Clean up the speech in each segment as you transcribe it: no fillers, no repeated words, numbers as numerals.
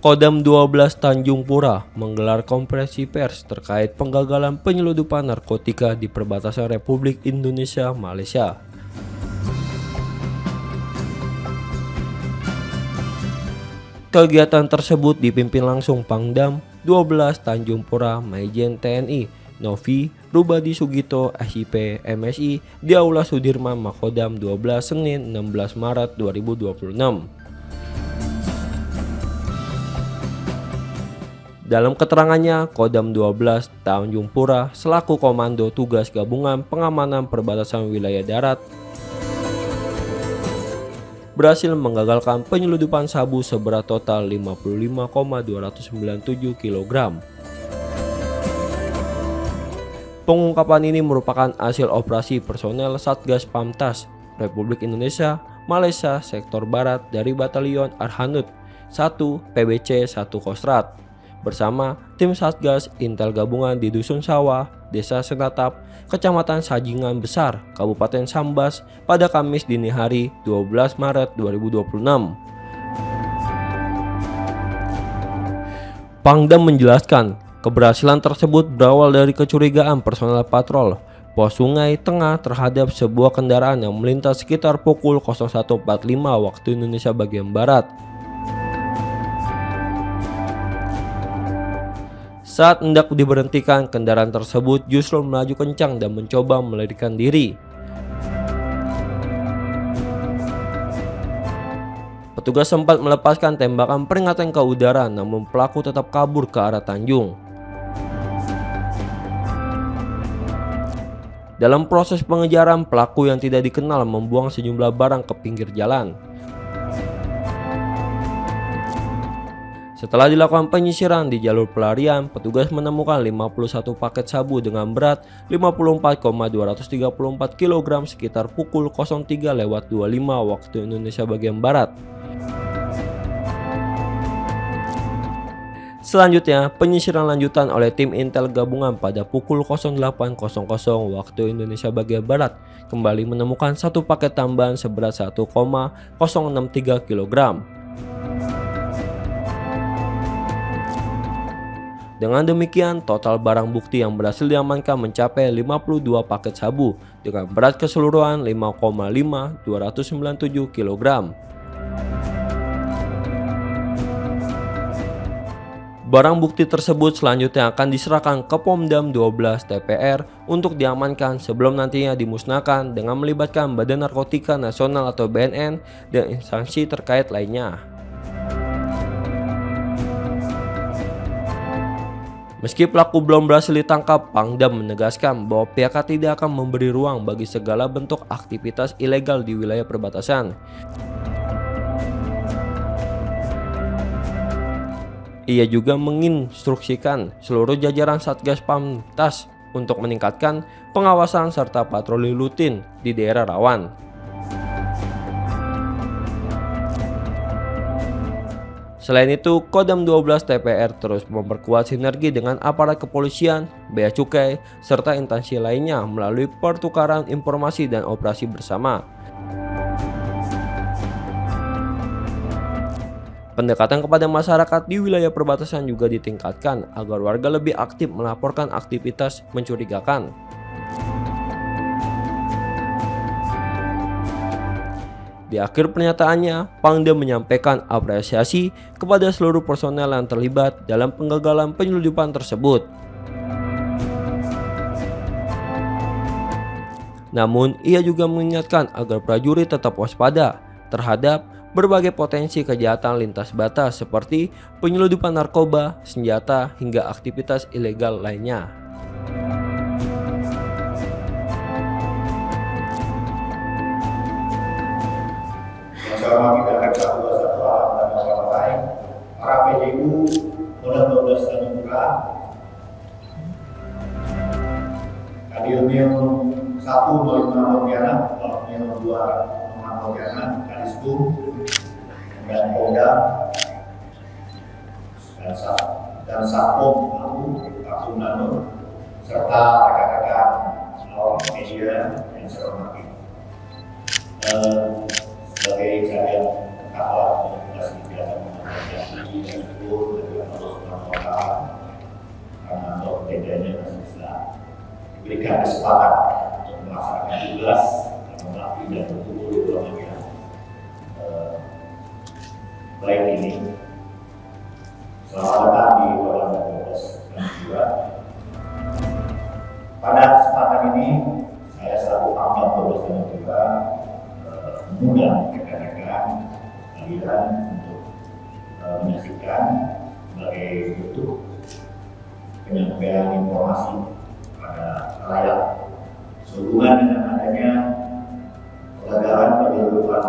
Kodam 12 Tanjung Pura menggelar konferensi pers terkait penggagalan penyelundupan narkotika di perbatasan Republik Indonesia Malaysia. Kegiatan tersebut dipimpin langsung Pangdam 12 Tanjung Pura Maijen TNI Novi Rubadi Sugito SIP MSI di Aula Sudirman Makodam 12 Senin 16 Maret 2026. Dalam keterangannya, Kodam 12 Tanjung Pura selaku Komando Tugas Gabungan Pengamanan Perbatasan Wilayah Darat berhasil menggagalkan penyelundupan sabu seberat total 55,297 kg. Pengungkapan ini merupakan hasil operasi personel Satgas Pamtas Republik Indonesia Malaysia Sektor Barat dari Batalion Arhanud 1 PBC 1 Kostrad bersama tim Satgas Intel Gabungan di Dusun Sawah, Desa Senatap, Kecamatan Sajingan Besar, Kabupaten Sambas pada Kamis dini hari 12 Maret 2026. Pangdam menjelaskan, keberhasilan tersebut berawal dari kecurigaan personel patrol pos Sungai Tengah terhadap sebuah kendaraan yang melintas sekitar pukul 01.45 waktu Indonesia bagian Barat. Saat hendak diberhentikan, kendaraan tersebut justru melaju kencang dan mencoba melarikan diri. Petugas sempat melepaskan tembakan peringatan ke udara, namun pelaku tetap kabur ke arah Tanjung. Dalam proses pengejaran, pelaku yang tidak dikenal membuang sejumlah barang ke pinggir jalan. Setelah dilakukan penyisiran di jalur pelarian, petugas menemukan 51 paket sabu dengan berat 54,234 kg sekitar pukul 03.25 waktu Indonesia bagian Barat. Selanjutnya, penyisiran lanjutan oleh tim Intel Gabungan pada pukul 08.00 waktu Indonesia bagian Barat kembali menemukan satu paket tambahan seberat 1,063 kg. Dengan demikian, total barang bukti yang berhasil diamankan mencapai 52 paket sabu dengan berat keseluruhan 5,297 kg. Barang bukti tersebut selanjutnya akan diserahkan ke Pomdam 12 TPR untuk diamankan sebelum nantinya dimusnahkan dengan melibatkan Badan Narkotika Nasional atau BNN dan instansi terkait lainnya. Meski pelaku belum berhasil ditangkap, Pangdam menegaskan bahwa pihaknya tidak akan memberi ruang bagi segala bentuk aktivitas ilegal di wilayah perbatasan. Ia juga menginstruksikan seluruh jajaran Satgas Pamtas untuk meningkatkan pengawasan serta patroli rutin di daerah rawan. Selain itu, Kodam 12 TPR terus memperkuat sinergi dengan aparat kepolisian, bea cukai, serta instansi lainnya melalui pertukaran informasi dan operasi bersama. Pendekatan kepada masyarakat di wilayah perbatasan juga ditingkatkan agar warga lebih aktif melaporkan aktivitas mencurigakan. Di akhir pernyataannya, Pangdam menyampaikan apresiasi kepada seluruh personel yang terlibat dalam penggagalan penyelundupan tersebut. Namun, ia juga mengingatkan agar prajurit tetap waspada terhadap berbagai potensi kejahatan lintas batas seperti penyelundupan narkoba, senjata, hingga aktivitas ilegal lainnya. Saya hormati dan Kapolres dan masyarakat lain, para PJU Kodam 12 Tanjung Pura, Kadilmil 1 Malimau Pontianak, Kadilmil 2 Malimau Pontianak, Kadiskum, dan Kodam, dan Satpom Abu Nano, serta rekan-rekan awak media yang saya hormati. Sebagai saya kapal komunikasi biasa haji dan syukur dari Allah Subhanahu wa Ta'ala karena Allah bedanya masih bisa diberikan kesempatan untuk melaksanakan tugas dan mengabdi dan berkumpul di bulan yang baik ini. Selamat datang di Wadang Bos dan juga pada kesempatan ini saya selaku Pangdam Bos dan juga mengundang rekan-rekan kalian untuk menyaksikan sebagai bentuk penyampaian informasi pada rakyat sehubungan dengan adanya kegagalan penyelundupan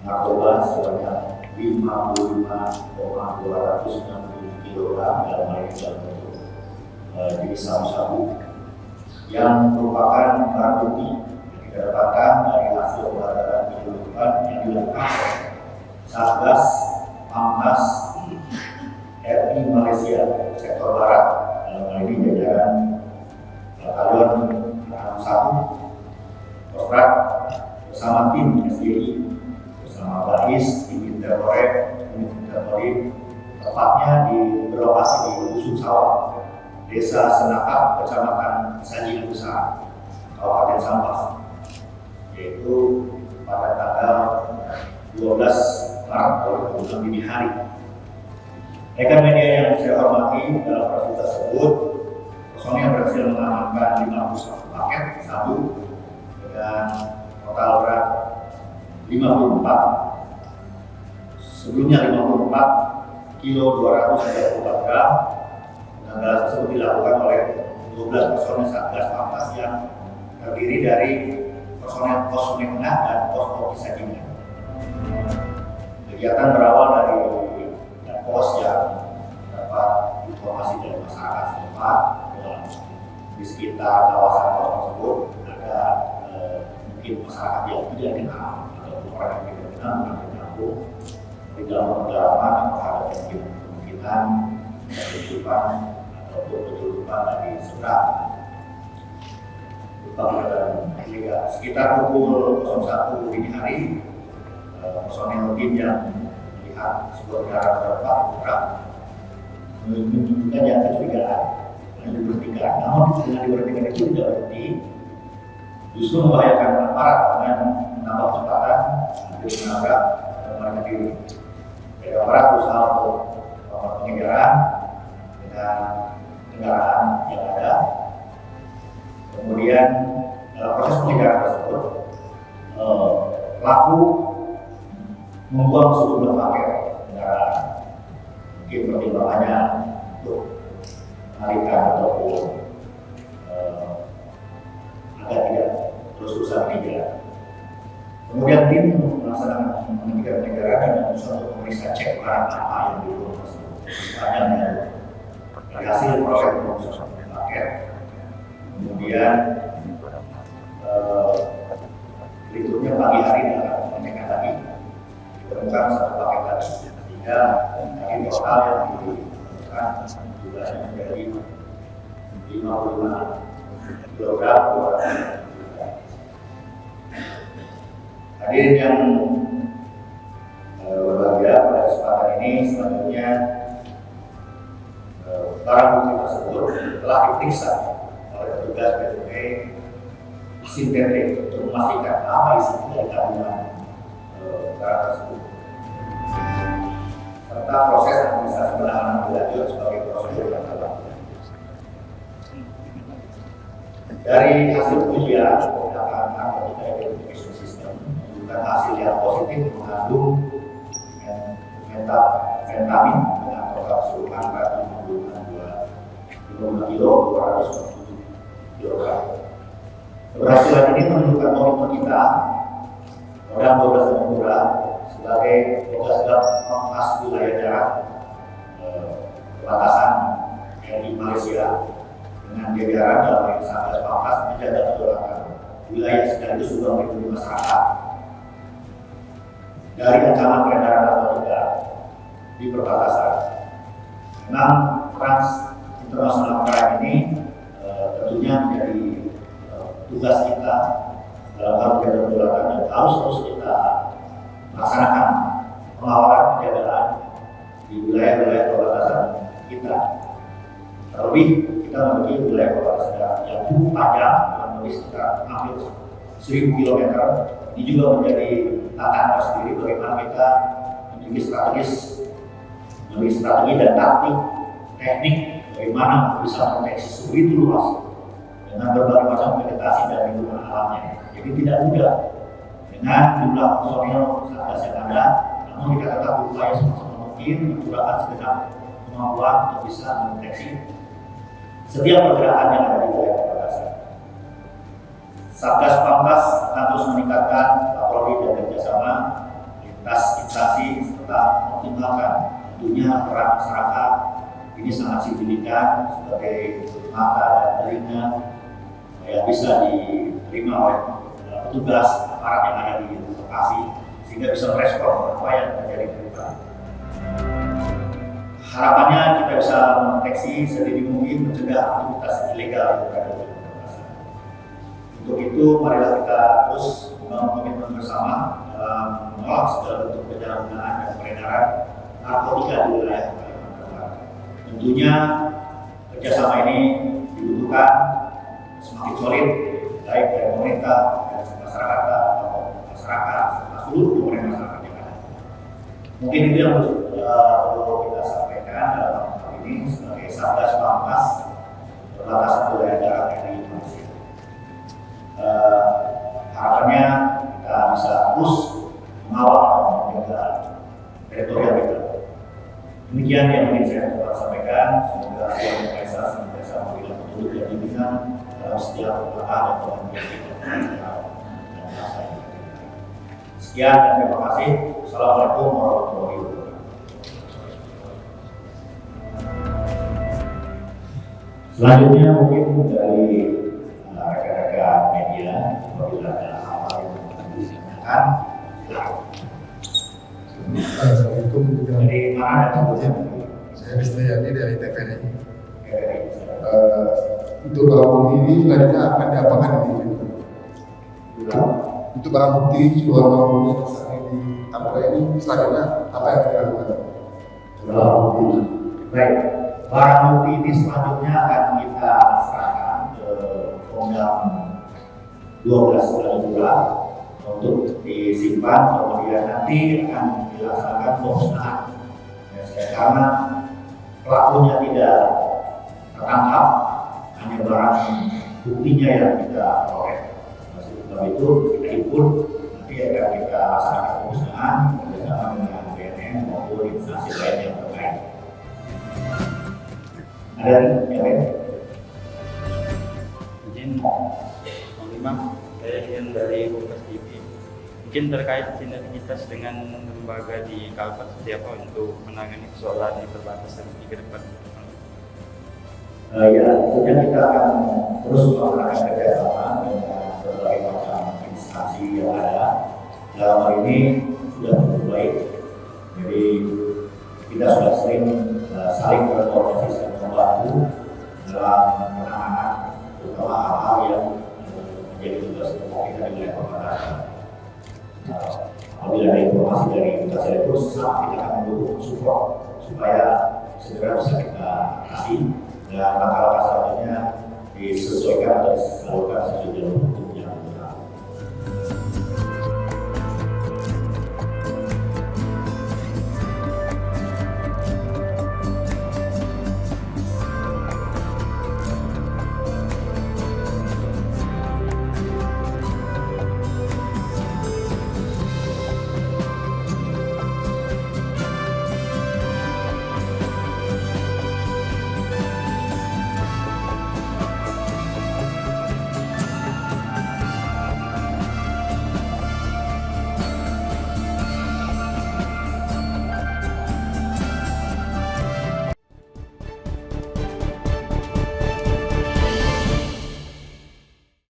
narkoba sebanyak 55,260 kg dalam hal ini dalam bentuk jenis sabu-sabu yang merupakan barang bukti yang didapatkan dari hasil pengadalan penyelundupan yang dilakukan Satgas Pamtas RI Malaysia sektor barat dalam hal ini jajaran Batalion Arhanud 1 Kostrat bersama tim SDI bersama Bais tim Interpol tepatnya berlokasi di Dusun Sawah, Desa Senakap, Kecamatan Sajian Besar, Kabupaten Sambas, yaitu pada tanggal 12 Maret 2006 dini hari. Rekan media yang saya hormati, dalam proses tersebut personil berhasil mengamankan 51 paket sabu dengan total berat 54. Sebelumnya 54 kilo 234 gram. Penanggalan tersebut dilakukan oleh 12 personil Satgas Pamtas yang terdiri dari personel pos Sungai Tengah dan pos Kopi Sajingan. Kegiatan berawal dari pos yang dapat informasi dari masyarakat setempat di sekitar kawasan pos tersebut ada mungkin masyarakat yang tidak kenal atau orang yang tidak kenal mengambil kampung di dalam pendalaman apakah ada kemungkinan penyelundupan ataupun penyelundupan dari seberang. Sekitar pukul 01 dini hari, personel tim yang melihat sebuah kendaraan bergerak menunjukkan yang kecurigaan dan diberhentikan. Namun dengan diberhentikan itu tidak berhenti, justru membahayakan aparat dengan menambah kecepatan hampir menabrak dan melarikan diri. Aparat berusaha untuk pengejaran dengan kendaraan yang ada. Kemudian dalam proses pengejaran tersebut, pelaku membuang sejumlah paket kendaraan. Mungkin pertimbangannya untuk mengalihkan ataupun agar tidak terus-terusan mengejar. Kemudian tim melaksanakan menghentikan pengejaran dan berusaha untuk memeriksa cek barang apa yang di rumah tersebut. Sepanjang dari hasil proses pengurusan paket, kemudian berikutnya pagi hari dalam pengecekan lagi ditemukan satu paket lagi, sehingga dari total yang ditemukan jumlahnya menjadi 55 kg. Hadirin yang berbahagia, pada kesempatan ini selanjutnya barang bukti tersebut telah diperiksa oleh petugas BPP sintetik untuk memastikan apa isi dari kandungan barang tersebut, serta proses administrasi penanganan lebih lanjut sebagai prosedur yang telah. Dari hasil ujian penggunaan narkotika identification system menunjukkan hasil yang positif mengandung metafentamin dengan total keseluruhan berat 55 kilo 207 kg. Keberhasilan ini menunjukkan komitmen kita Kodam 12 Jayapura sebagai tugas Pamtas wilayah darat perbatasan RI Malaysia dengan jajaran dalam Satgas Pamtas menjaga kedaulatan wilayah sekaligus juga melindungi masyarakat dari ancaman peredaran narkotika di perbatasan. Memang trans internasional crime ini tentunya menjadi tugas kita dalam hal menjaga kedaulatan dan harus terus kita laksanakan pengawalan penjagaan di wilayah-wilayah perbatasan kita. Terlebih kita memiliki wilayah perbatasan yang cukup panjang, kurang lebih sekitar hampir 1000 km. Ini juga menjadi tantangan tersendiri bagaimana kita memiliki strategi dan teknik bagaimana bisa mendeteksi sebegitu luas dengan berbagai macam vegetasi dan lingkungan alamnya. Jadi tidak mudah dengan jumlah personil Satgas yang ada, namun kita tetap berupaya semaksimal mungkin mencurahkan segenap kemampuan untuk bisa mendeteksi setiap pergerakan yang ada di wilayah perbatasan. Satgas Pamtas akan terus meningkatkan patroli dan kerjasama lintas instansi serta mengoptimalkan tentunya peran masyarakat. Ini sangat signifikan sebagai mata dan telinga yang bisa diterima oleh petugas aparat yang ada di lokasi sehingga bisa merespon apa yang terjadi di depan. Harapannya kita bisa mendeteksi sedini mungkin mencegah aktivitas ilegal yang berada di perbatasan. Untuk itu, marilah kita terus membangun komitmen bersama dalam menolak segala bentuk penyalahgunaan dan peredaran narkotika di wilayah Kalimantan Barat. Tentunya kerjasama ini dibutuhkan semakin solid baik dari pemerintah dan masyarakat atau masyarakat serta seluruh komponen masyarakat yang ada. Mungkin itu yang perlu kita sampaikan dalam hal ini sebagai Satgas Pamtas perbatasan wilayah darat RI Indonesia. Harapannya kita bisa terus mengawal dan menjaga teritorial kita. Demikian yang ingin saya dapat sampaikan. Semoga Tuhan Yang Maha Esa senantiasa memberikan petunjuk dan bimbingan dalam setiap langkah dan pengabdian kita dan bangsa ini. Sekian dan terima kasih. Assalamualaikum warahmatullahi wabarakatuh. Selanjutnya mungkin dari rekan-rekan media apabila ada hal-hal yang ingin ditanyakan, silakan. Assalamualaikum. Dari mana dan sebutnya? Saya Krisdayanti dari TVRI. Untuk barang bukti ini selanjutnya akan diapakan ini? Untuk barang bukti, jual barang bukti yang ditangkap ini selanjutnya apa yang akan dilakukan? Barang bukti. Baik, barang bukti ini selanjutnya akan kita serahkan ke Pongdam 12 Bulan untuk disimpan, kemudian nanti akan dilaksanakan pemusnahan. Karena pelakunya tidak tertangkap, hanya barang buktinya yang kita peroleh. Sebab itu kita himpun, nanti akan kita laksanakan pemusnahan bersama dengan BNN maupun instansi lain yang terkait. Ada yang lain? Izin, Bang Imam, saya ingin dari Kompas TV. Mungkin terkait sinergitas dengan lembaga di Kalpat seperti apa untuk menangani persoalan di perbatasan di ke depan? Ya, tentunya kita akan terus melakukan kerjasama dengan berbagai macam instansi yang ada. Dalam hal ini sudah cukup baik. Jadi kita sudah sering saling berkoordinasi dan membantu dalam penanganan terutama hal-hal yang menjadi tugas pokok kita di wilayah perbatasan. Apabila ada informasi dari instansi itu, kita akan mendukung support supaya segera bisa kita kasih dan langkah-langkah selanjutnya disesuaikan atau disalurkan sesuai jalur hukum.